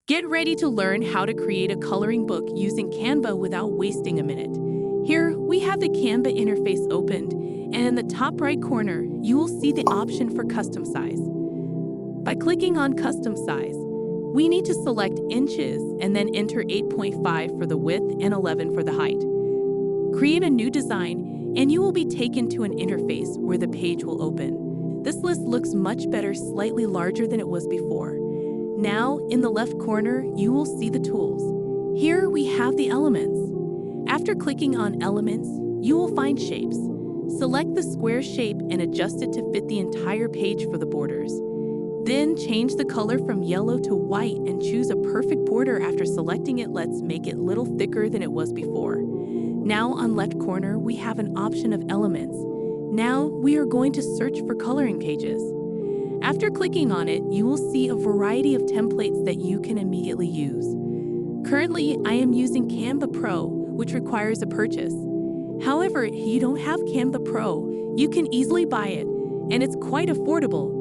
Get ready to learn how to create a coloring book using Canva without wasting a minute. Here, we have the Canva interface opened, and in the top right corner, you will see the option for custom size. By clicking on custom size, we need to select inches and then enter 8.5 for the width and 11 for the height. Create a new design, and you will be taken to an interface where the page will open. This list looks much better, slightly larger than it was before. Now, in the left corner, you will see the tools. Here we have the elements. After clicking on elements, you will find shapes. Select the square shape and adjust it to fit the entire page for the borders. Then change the color from yellow to white and choose a perfect border. After selecting it, let's make it a little thicker than it was before. Now on left corner, we have an option of elements. Now we are going to search for coloring pages. After clicking on it, you will see a variety of templates that you can immediately use. Currently, I am using Canva Pro, which requires a purchase. However, if you don't have Canva Pro, you can easily buy it, and it's quite affordable.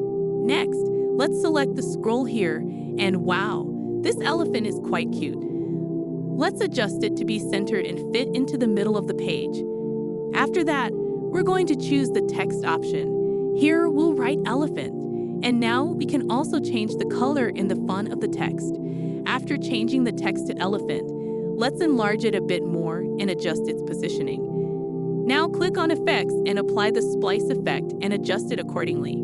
Next, let's select the scroll here, and wow, this elephant is quite cute. Let's adjust it to be centered and fit into the middle of the page. After that, we're going to choose the text option. Here, we'll write elephant. And now we can also change the color in the font of the text. After changing the text to elephant, let's enlarge it a bit more and adjust its positioning. Now click on Effects and apply the splice effect and adjust it accordingly.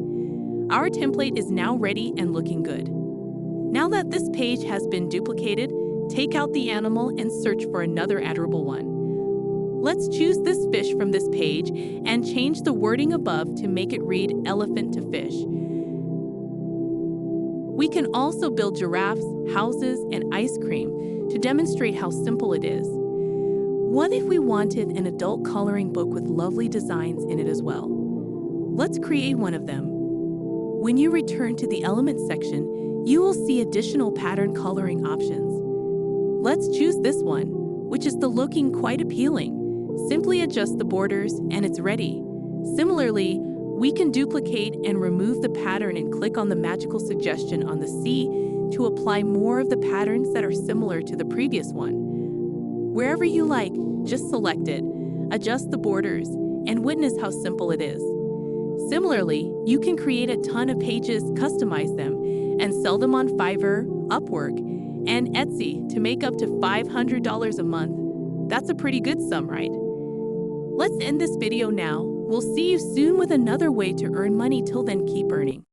Our template is now ready and looking good. Now that this page has been duplicated, take out the animal and search for another editable one. Let's choose this fish from this page and change the wording above to make it read elephant to fish. We can also build giraffes, houses, and ice cream to demonstrate how simple it is. What if we wanted an adult coloring book with lovely designs in it as well? Let's create one of them. When you return to the Elements section, you will see additional pattern coloring options. Let's choose this one, which is looking quite appealing. Simply adjust the borders and it's ready. Similarly, we can duplicate and remove the pattern and click on the magical suggestion on the C to apply more of the patterns that are similar to the previous one. Wherever you like, just select it, adjust the borders, and witness how simple it is. Similarly, you can create a ton of pages, customize them, and sell them on Fiverr, Upwork, and Etsy to make up to $500 a month. That's a pretty good sum, right? Let's end this video now. We'll see you soon with another way to earn money. Till then, keep earning.